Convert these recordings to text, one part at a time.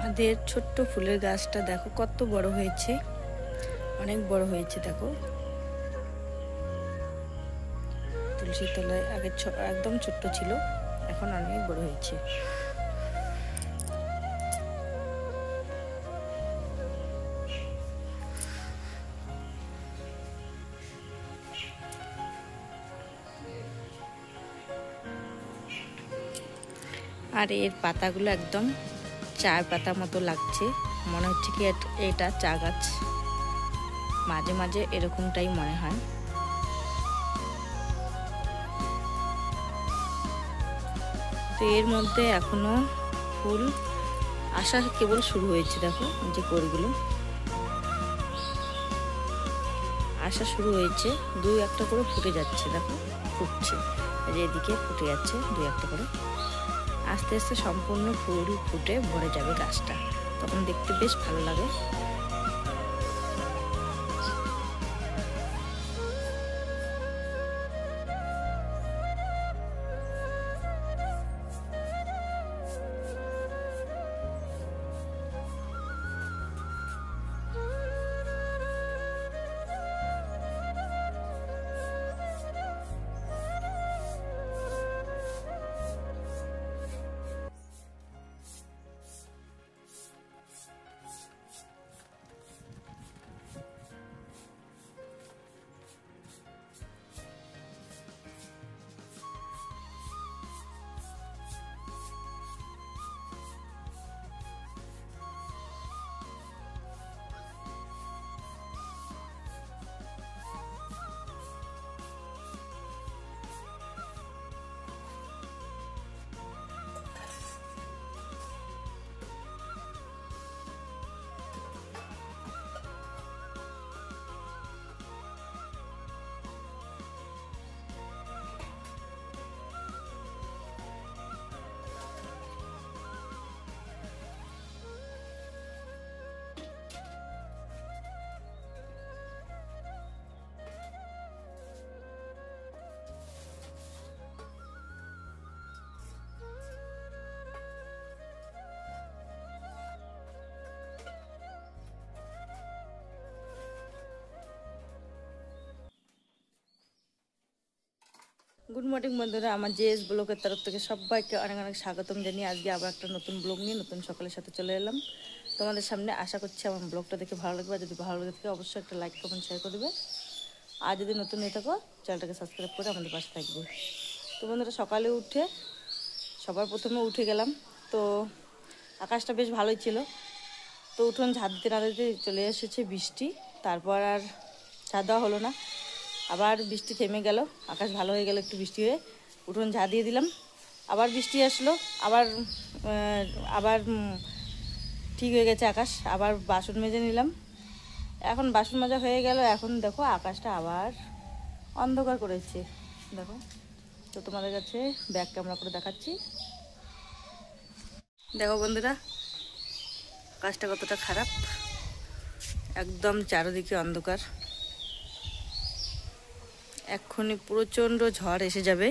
আমাদের ছোট্ট ফুলের গাছটা দেখো কত বড় হয়েছে, অনেক বড় হয়েছে। দেখো তুলসীর তলায় আগে একদম ছোট্ট ছিল, এখন অনেক বড় হয়েছে। আর এর পাতাগুলো একদম চার পাতা মতো লাগছে, মনে হচ্ছে কি এটা চা গাছ, মাঝে মাঝে এরকমটাই মনে হয়। তো এর মধ্যে এখনো ফুল আসা কেবল শুরু হয়েছে। দেখো যে কড়িগুলো আসা শুরু হয়েছে, দুই একটা করে ফুটে যাচ্ছে। দেখো ফুটছে, এদিকে ফুটে যাচ্ছে দুই একটা করে। আস্তে আস্তে সম্পূর্ণ ফুল ফুটে ভরে যাবে গাছটা, তখন দেখতে বেশ ভালো লাগে। গুড মর্নিং বন্ধুরা, আমার জেএস ব্লগের তরফ থেকে সবাইকে অনেক অনেক স্বাগতম জানিয়ে আজকে আবার একটা নতুন ব্লগ নিয়ে নতুন সকালের সাথে চলে এলাম তোমাদের সামনে। আশা করছি আমার ব্লগটা দেখে ভালো লাগবে, যদি ভালো লাগে থাকে অবশ্যই একটা লাইক কমেন্ট শেয়ার করে দেবে। আর যদি নতুন হয়ে থাকো চ্যানেলটাকে সাবস্ক্রাইব করে আমাদের পাশে থাকবে। তো বন্ধুরা, সকালে উঠে সবার প্রথমে উঠে গেলাম, তো আকাশটা বেশ ভালোই ছিল। তো উঠোন ঝাঁট দিতে না দিতে চলে এসেছে বৃষ্টি, তারপর আর ঝাঁট দেওয়া হলো না। আবার বৃষ্টি থেমে গেল, আকাশ ভালো হয়ে গেল, একটু বৃষ্টি হয়ে উঠোন ঝাঁ দিয়ে দিলাম। আবার বৃষ্টি আসলো, আবার আবার ঠিক হয়ে গেছে আকাশ। আবার বাসন মেজে নিলাম, এখন বাসন মাজা হয়ে গেল। এখন দেখো আকাশটা আবার অন্ধকার করেছে। দেখো, তো তোমাদের কাছে ব্যাক ক্যামেরা করে দেখাচ্ছি। দেখো বন্ধুরা, আকাশটা কতটা খারাপ, একদম চারিদিকে অন্ধকার। এক্ষুনি প্রচণ্ড ঝড় এসে যাবে।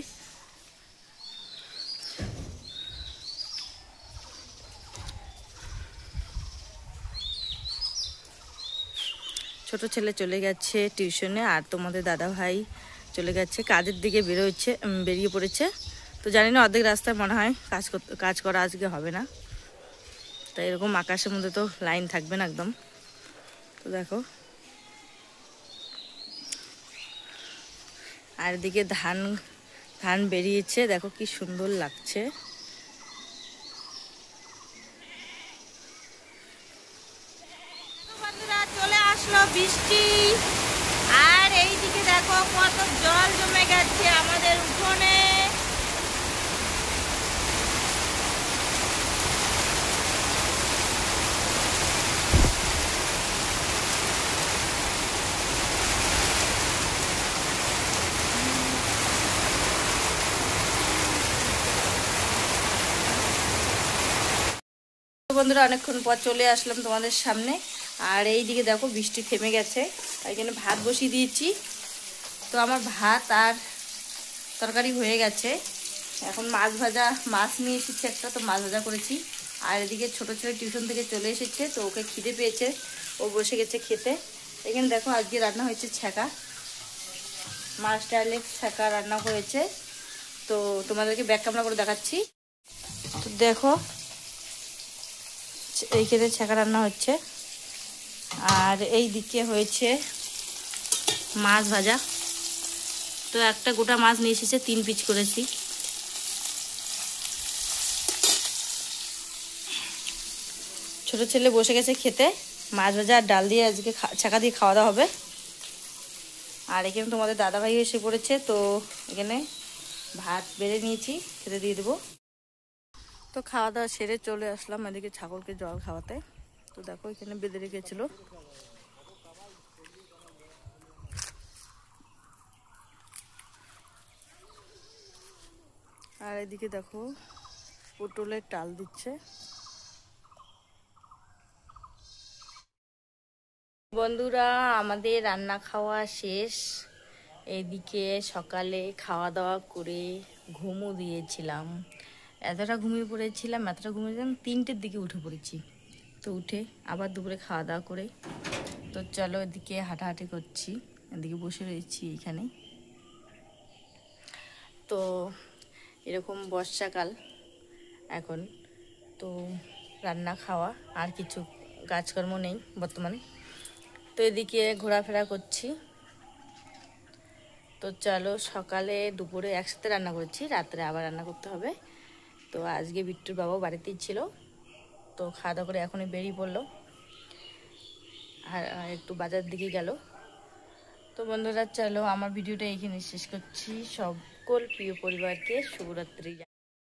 ছোট ছেলে চলে গেছে টিউশনে, আর তোমাদের দাদা ভাই চলে গেছে কাজের দিকে, বেরিয়ে পড়েছে। তো জানি না, অর্ধেক রাস্তায় মনে হয় কাজ করা আজকে হবে না। তাই এরকম আকাশের মধ্যে তো লাইন থাকবে না একদম। তো দেখো, আর এদিকে ধান বেরিয়েছে, দেখো কি সুন্দর লাগছে। বন্ধুরা, চলে আসলো বৃষ্টি, আর এইদিকে দেখো কত জল জমে গেছে আমাদের উঠোনে। বন্ধুরা, অনেকক্ষণ পর চলে আসলাম তোমাদের সামনে। আর এই দিকে দেখো বৃষ্টি থেমে গেছে, তাই জন্য ভাত বসিয়ে দিয়েছি। তো আমার ভাত আর তরকারি হয়ে গেছে। এখন মাছ নিয়ে এসেছি একটা, তো মাছ ভাজা করেছি। আর এদিকে ছোটো ছেলে টিউশন থেকে চলে এসেছে, তো ওকে খিদে পেয়েছে, ও বসে গেছে খেতে। এখানে দেখো আজকে রান্না হয়েছে ছ্যাঁকা, মাছ ডালে ছ্যাঁকা রান্না হয়েছে। তো তোমাদেরকে ব্যাক ক্যামেরা করে দেখাচ্ছি। তো দেখো এইখানে ছ্যাঁকা রান্না হচ্ছে, আর এই দিকে হয়েছে মাছ ভাজা। তো একটা গোটা মাছ নিয়ে এসেছে, 3 পিস করেছি। ছোট ছেলে বসে গেছে খেতে, মাছ ভাজা আর ডাল দিয়ে আজকে ছ্যাঁকা দিয়ে খাওয়া দাওয়া হবে। আর এখানে তোমাদের দাদাভাই এসে পড়েছে, তো এখানে ভাত বেড়ে নিয়েছি, খেতে দিয়ে দেবো। তো খাওয়া দাওয়া সেরে চলে আসলাম এদিকে ছাগলকে জল খাওয়াতে। তো দেখো এখানে বেঁধে রেখেছিল। আর এদিকে দেখো পটলের টাল দিচ্ছে। বন্ধুরা, আমাদের রান্না খাওয়া শেষ। এদিকে সকালে খাওয়া দাওয়া করে ঘুমও দিয়েছিলাম, এতটা ঘুমিয়ে পড়েছিলাম 3টের দিকে উঠে পড়েছি। তো উঠে আবার দুপুরে খাওয়া দাওয়া করে তো চলো এদিকে হাঁটাহাঁটি করছি, এদিকে বসে রয়েছি এখানে। তো এরকম বর্ষাকাল এখন, তো রান্না খাওয়া আর কিছু কাজকর্ম নেই বর্তমানে, তো এদিকে ঘোরাফেরা করছি। তো চলো, সকালে দুপুরে একসাথে রান্না করেছি, রাত্রে আবার রান্না করতে হবে। তো আজকে বিট্টুর বাবাও বাড়িতেই ছিল, তো খাওয়া দাওয়া করে এখনই বেরিয়ে পড়লো, আর একটু বাজার দিকে গেল। তো বন্ধুরা চলো, আমার ভিডিওটা এইখানে শেষ করছি। সকল প্রিয় পরিবারকে শুভরাত্রি।